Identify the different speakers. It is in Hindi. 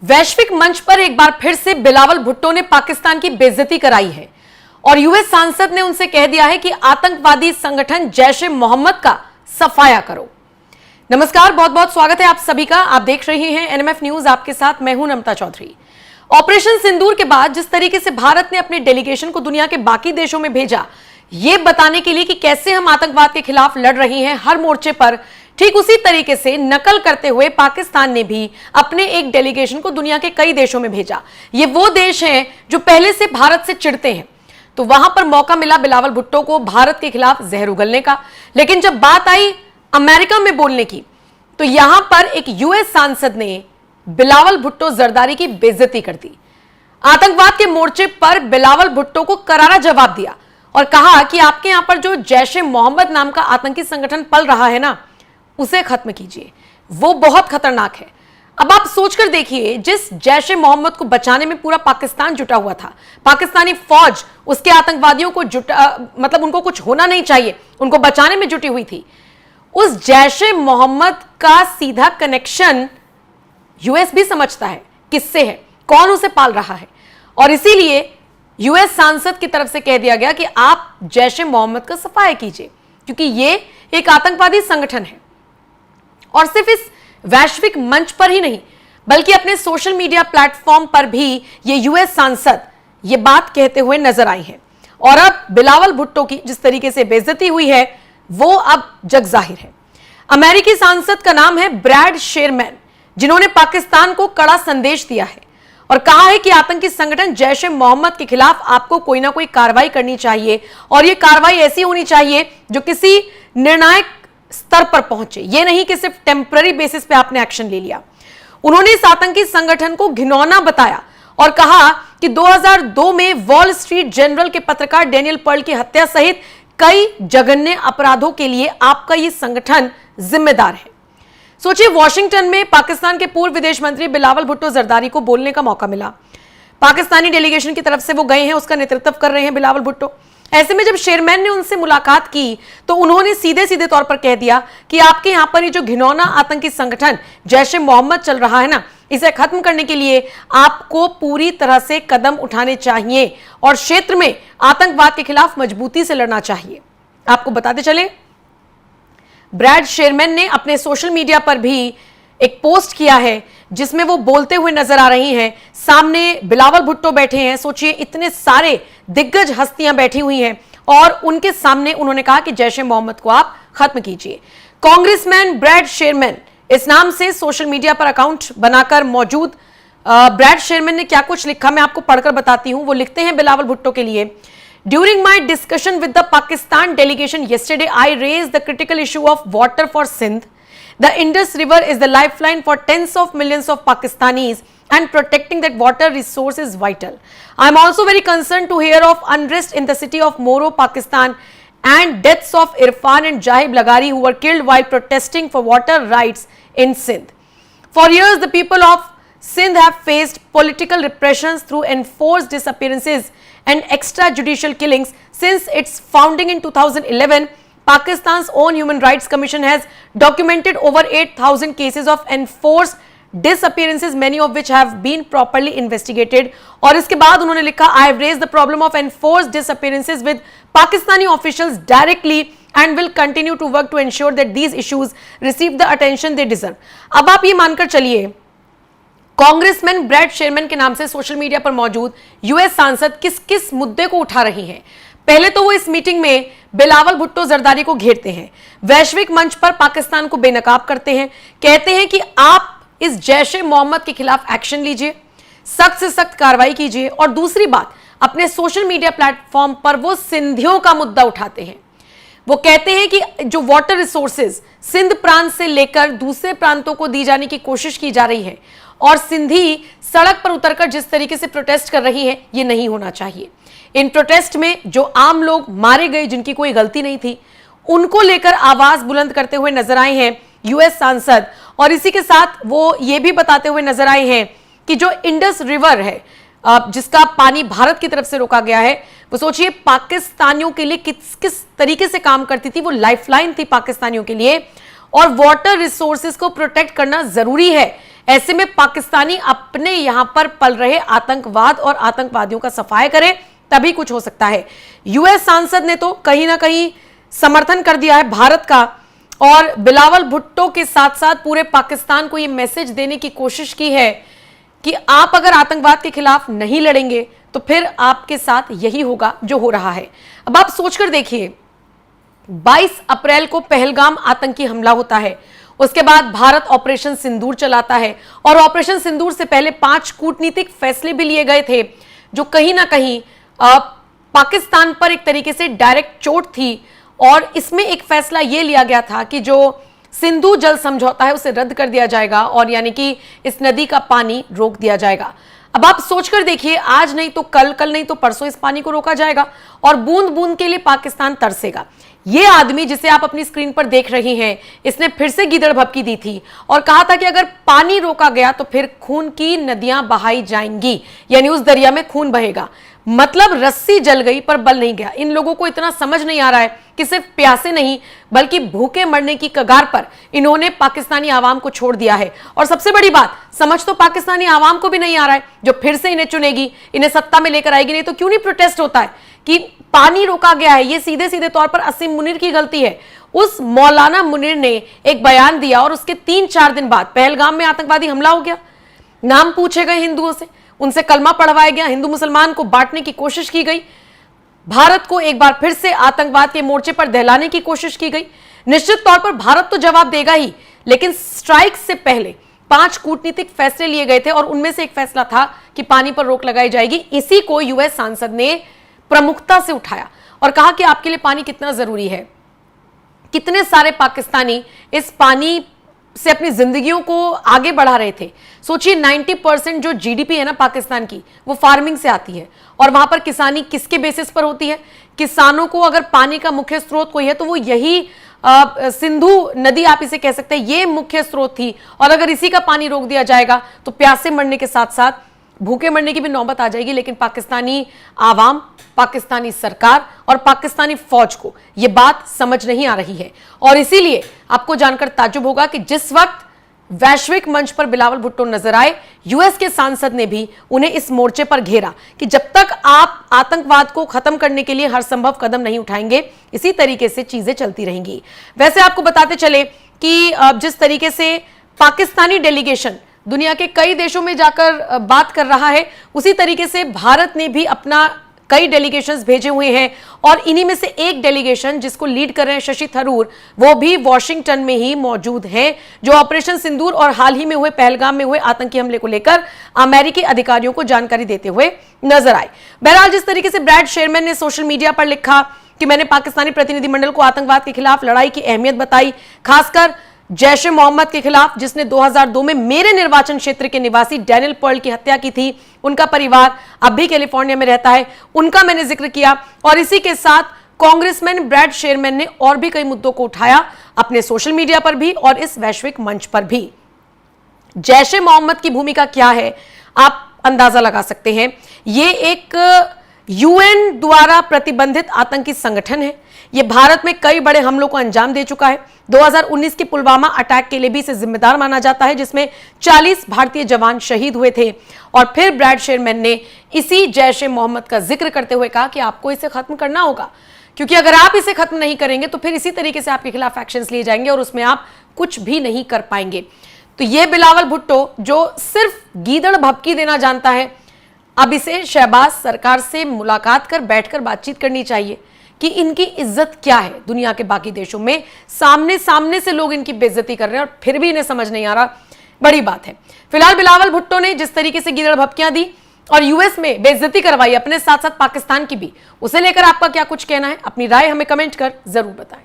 Speaker 1: वैश्विक मंच पर एक बार फिर से बिलावल भुट्टो ने पाकिस्तान की बेइज्जती कराई है और यूएस सांसद ने उनसे कह दिया है कि आतंकवादी संगठन जैश ए मोहम्मद का सफाया करो। नमस्कार, बहुत बहुत स्वागत है आप सभी का। आप देख रहे हैं एनएमएफ न्यूज, आपके साथ मैं हूं नमता चौधरी। ऑपरेशन सिंदूर के बाद जिस तरीके से भारत ने अपने डेलीगेशन को दुनिया के बाकी देशों में भेजा, ये बताने के लिए कि कैसे हम आतंकवाद के खिलाफ लड़ रहे हैं हर मोर्चे पर, ठीक उसी तरीके से नकल करते हुए पाकिस्तान ने भी अपने एक डेलीगेशन को दुनिया के कई देशों में भेजा। ये वो देश हैं जो पहले से भारत से चिढ़ते हैं, तो वहां पर मौका मिला बिलावल भुट्टो को भारत के खिलाफ जहर उगलने का। लेकिन जब बात आई अमेरिका में बोलने की, तो यहां पर एक यूएस सांसद ने बिलावल भुट्टो जरदारी की बेइज्जती कर दी। आतंकवाद के मोर्चे पर बिलावल भुट्टो को करारा जवाब दिया और कहा कि आपके यहां पर जो जैश ए मोहम्मद नाम का आतंकी संगठन पल रहा है ना, उसे खत्म कीजिए, वो बहुत खतरनाक है। अब आप सोचकर देखिए, जिस जैश ए मोहम्मद को बचाने में पूरा पाकिस्तान जुटा हुआ था, पाकिस्तानी फौज उसके आतंकवादियों को मतलब उनको कुछ होना नहीं चाहिए, उनको बचाने में जुटी हुई थी, उस जैश ए मोहम्मद का सीधा कनेक्शन यूएस भी समझता है किससे है, कौन उसे पाल रहा है। और इसीलिए यूएस सांसद की तरफ से कह दिया गया कि आप जैश ए मोहम्मद का सफाया कीजिए, क्योंकि ये एक आतंकवादी संगठन है। और सिर्फ इस वैश्विक मंच पर ही नहीं, बल्कि अपने सोशल मीडिया प्लेटफॉर्म पर भी ये यूएस सांसद ये बात कहते हुए नजर आई है। और अब बिलावल भुट्टो की जिस तरीके से बेइज्जती हुई है, वो अब जग जाहिर है। अमेरिकी सांसद का नाम है ब्रैड शेरमैन, जिन्होंने पाकिस्तान को कड़ा संदेश दिया है और कहा है कि आतंकी संगठन जैश ए मोहम्मद के खिलाफ आपको कोई ना कोई कार्रवाई करनी चाहिए, और यह कार्रवाई ऐसी होनी चाहिए जो किसी निर्णायक स्तर पर पहुंचे, ये नहीं कि सिर्फ टेम्पररी बेसिस पे आपने एक्शन ले लिया। उन्होंने इस आतंकी संगठन को घिनौना बताया और कहा कि 2002 में वॉल स्ट्रीट जर्नल के पत्रकार डेनियल पर्ल की हत्या सहित कई जघन्य अपराधों के लिए आपका ये संगठन जिम्मेदार है। सोचिए, वॉशिंगटन में पाकिस्तान के पूर्व विदेश मंत्री बिलावल भुट्टो जरदारी को बोलने का मौका मिला। पाकिस्तानी डेलीगेशन की तरफ से वो गए हैं, उसका नेतृत्व कर रहे हैं बिलावल भुट्टो। ऐसे में जब शेरमैन ने उनसे मुलाकात की, तो उन्होंने सीधे सीधे तौर पर कह दिया कि आपके यहां पर ये जो घिनौना आतंकी संगठन जैश ए मोहम्मद चल रहा है ना, इसे खत्म करने के लिए आपको पूरी तरह से कदम उठाने चाहिए और क्षेत्र में आतंकवाद के खिलाफ मजबूती से लड़ना चाहिए। आपको बताते चले, ब्रैड शेरमैन ने अपने सोशल मीडिया पर भी एक पोस्ट किया है जिसमें वो बोलते हुए नजर आ रही हैं। सामने बिलावल भुट्टो बैठे हैं, सोचिए इतने सारे दिग्गज हस्तियां बैठी हुई हैं और उनके सामने उन्होंने कहा कि जैश ए मोहम्मद को आप खत्म कीजिए। कांग्रेसमैन ब्रैड शेरमैन इस नाम से सोशल मीडिया पर अकाउंट बनाकर मौजूद ब्रैड शेरमैन ने क्या कुछ लिखा, मैं आपको पढ़कर बताती हूं। वो लिखते हैं बिलावल भुट्टो के लिए, During my discussion with the Pakistan delegation yesterday, I raised the critical issue of water for Sindh. The Indus River is the lifeline for tens of millions of Pakistanis, and protecting that water resource is vital. I am also very concerned to hear of unrest in the city of Moro, Pakistan, and deaths of Irfan and Jahib Lagari, who were killed while protesting for water rights in Sindh. For years, the people of Sindh have faced political repressions through enforced disappearances and extrajudicial killings. Since its founding in 2011, Pakistan's own Human Rights Commission has documented over 8,000 cases of enforced disappearances, many of which have been properly investigated. और इसके बाद उन्होंने लिखा, I have raised the problem of enforced disappearances with Pakistani officials directly and will continue to work to ensure that these issues receive the attention they deserve. अब आप ये मानकर चलिए, कांग्रेसमैन ब्रैड शेरमैन के नाम से सोशल मीडिया पर मौजूद यूएस सांसद किस किस मुद्दे को उठा रही हैं। पहले तो वो इस मीटिंग में बिलावल भुट्टो जरदारी को घेरते हैं, वैश्विक मंच पर पाकिस्तान को बेनकाब करते हैं, कहते हैं कि आप इस जैश ए मोहम्मद के खिलाफ एक्शन लीजिए, सख्त से सख्त कार्रवाई कीजिए। और दूसरी बात, अपने सोशल मीडिया प्लेटफॉर्म पर वो सिंधियों का मुद्दा उठाते हैं। वो कहते हैं कि जो वाटर रिसोर्सेज सिंध प्रांत से लेकर दूसरे प्रांतों को दी जाने की कोशिश की जा रही है और सिंधी सड़क पर उतरकर जिस तरीके से प्रोटेस्ट कर रही है, ये नहीं होना चाहिए। इन प्रोटेस्ट में जो आम लोग मारे गए, जिनकी कोई गलती नहीं थी, उनको लेकर आवाज बुलंद करते हुए नजर आए हैं यूएस सांसद। और इसी के साथ वो ये भी बताते हुए नजर आए हैं कि जो इंडस रिवर है, जिसका पानी भारत की तरफ से रोका गया है, वो सोचिए पाकिस्तानियों के लिए किस किस तरीके से काम करती थी, वो लाइफलाइन थी पाकिस्तानियों के लिए। और वाटर रिसोर्सेज को प्रोटेक्ट करना जरूरी है। ऐसे में पाकिस्तानी अपने यहां पर पल रहे आतंकवाद और आतंकवादियों का सफाया करे, तभी कुछ हो सकता है। यूएस सांसद ने तो कहीं ना कहीं समर्थन कर दिया है भारत का, और बिलावल भुट्टो के साथ साथ पूरे पाकिस्तान को यह मैसेज देने की कोशिश की है कि आप अगर आतंकवाद के खिलाफ नहीं लड़ेंगे तो फिर आपके साथ यही होगा जो हो रहा है। अब आप सोचकर देखिए, 22 अप्रैल को पहलगाम आतंकी हमला होता है, उसके बाद भारत ऑपरेशन सिंदूर चलाता है, और ऑपरेशन सिंदूर से पहले 5 कूटनीतिक फैसले भी लिए गए थे जो कहीं ना कहीं पाकिस्तान पर एक तरीके से डायरेक्ट चोट थी। और इसमें एक फैसला यह लिया गया था कि जो सिंधु जल समझौता है उसे रद्द कर दिया जाएगा, और यानी कि इस नदी का पानी रोक दिया जाएगा। अब आप सोचकर देखिए, आज नहीं तो कल, कल नहीं तो परसों इस पानी को रोका जाएगा और बूंद बूंद के लिए पाकिस्तान तरसेगा। ये आदमी जिसे आप अपनी स्क्रीन पर देख रही हैं, इसने फिर से गीदड़ भभकी दी थी और कहा था कि अगर पानी रोका गया तो फिर खून की नदियां बहाई जाएंगी, यानी उस दरिया में खून बहेगा। मतलब रस्सी जल गई पर बल नहीं गया। इन लोगों को इतना समझ नहीं आ रहा है कि सिर्फ प्यासे नहीं बल्कि भूखे मरने की कगार पर इन्होंने पाकिस्तानी आवाम को छोड़ दिया है। और सबसे बड़ी बात, समझ तो पाकिस्तानी आवाम को भी नहीं आ रहा है जो फिर से इन्हें चुनेगी, इन्हें सत्ता में लेकर आएगी। नहीं तो क्यों नहीं प्रोटेस्ट होता है कि पानी रोका गया है। ये सीधे सीधे तौर पर असीम मुनीर की गलती है। उस मौलाना मुनीर ने एक बयान दिया और उसके 3-4 दिन बाद पहलगाम में आतंकवादी हमला हो गया। नाम पूछे गए हिंदुओं से, उनसे कलमा पढ़वाया गया, हिंदू मुसलमान को बांटने की कोशिश की गई, भारत को एक बार फिर से आतंकवाद के मोर्चे पर दहलाने की कोशिश की गई। निश्चित तौर पर भारत तो जवाब देगा ही, लेकिन स्ट्राइक से पहले 5 कूटनीतिक फैसले लिए गए थे और उनमें से एक फैसला था कि पानी पर रोक लगाई जाएगी। इसी को यूएस सांसद ने प्रमुखता से उठाया और कहा कि आपके लिए पानी कितना जरूरी है। कितने सारे पाकिस्तानी इस पानी से अपनी जिंदगियों को आगे बढ़ा रहे थे। सोचिए 90% जो जीडीपी है ना पाकिस्तान की, वो फार्मिंग से आती है, और वहां पर किसानी किसके बेसिस पर होती है? किसानों को अगर पानी का मुख्य स्रोत कोई है तो वो यही सिंधु नदी, आप इसे कह सकते हैं, ये मुख्य स्रोत थी। और अगर इसी का पानी रोक दिया जाएगा तो प्यासे मरने के साथ साथ भूखे मरने की भी नौबत आ जाएगी। लेकिन पाकिस्तानी आवाम, पाकिस्तानी सरकार और पाकिस्तानी फौज को यह बात समझ नहीं आ रही है। और इसीलिए आपको जानकर ताज्जुब होगा कि जिस वक्त वैश्विक मंच पर बिलावल भुट्टो नजर आए, यूएस के सांसद ने भी उन्हें इस मोर्चे पर घेरा कि जब तक आप आतंकवाद को खत्म करने के लिए हर संभव कदम नहीं उठाएंगे, इसी तरीके से चीजें चलती रहेंगी। वैसे आपको बताते चले कि जिस तरीके से पाकिस्तानी डेलीगेशन दुनिया के कई देशों में जाकर बात कर रहा है, उसी तरीके से भारत ने भी अपना कई डेलीगेशंस भेजे हुए हैं। और इन्हीं में से एक डेलीगेशन जिसको लीड कर रहे हैं शशि थरूर, वो भी वॉशिंगटन में ही मौजूद हैं, जो ऑपरेशन सिंदूर और हाल ही में हुए पहलगाम में हुए आतंकी हमले को लेकर अमेरिकी अधिकारियों को जानकारी देते हुए नजर आए। बहरहाल जिस तरीके से ब्रैड शेरमैन ने सोशल मीडिया पर लिखा कि मैंने पाकिस्तानी प्रतिनिधिमंडल को आतंकवाद के खिलाफ लड़ाई की अहमियत बताई, खासकर जैश ए मोहम्मद के खिलाफ, जिसने 2002 में मेरे निर्वाचन क्षेत्र के निवासी डैनियल पर्ल की हत्या की थी। उनका परिवार अब भी कैलिफोर्निया में रहता है, उनका मैंने जिक्र किया। और इसी के साथ कांग्रेसमैन ब्रैड शेरमैन ने और भी कई मुद्दों को उठाया अपने सोशल मीडिया पर भी और इस वैश्विक मंच पर भी। जैश ए मोहम्मद की भूमिका क्या है आप अंदाजा लगा सकते हैं। ये एक यूएन द्वारा प्रतिबंधित आतंकी संगठन है। यह भारत में कई बड़े हमलों को अंजाम दे चुका है। 2019 के पुलवामा अटैक के लिए भी इसे जिम्मेदार माना जाता है, जिसमें 40 भारतीय जवान शहीद हुए थे। और फिर ब्रैड शेरमैन ने इसी जैश ए मोहम्मद का जिक्र करते हुए कहा कि आपको इसे खत्म करना होगा, क्योंकि अगर आप इसे खत्म नहीं करेंगे तो फिर इसी तरीके से आपके खिलाफ एक्शंस लिए जाएंगे और उसमें आप कुछ भी नहीं कर पाएंगे। तो यह बिलावल भुट्टो जो सिर्फ गीदड़ भभकी देना जानता है, अब इसे शहबाज सरकार से मुलाकात कर बैठकर बातचीत करनी चाहिए कि इनकी इज्जत क्या है दुनिया के बाकी देशों में। सामने सामने से लोग इनकी बेइज्जती कर रहे हैं और फिर भी इन्हें समझ नहीं आ रहा। बड़ी बात है। फिलहाल बिलावल भुट्टो ने जिस तरीके से गीदड़ भभकियां दी और यूएस में बेइज्जती करवाई अपने साथ साथ पाकिस्तान की भी, उसे लेकर आपका क्या कुछ कहना है? अपनी राय हमें कमेंट कर जरूर बताएं।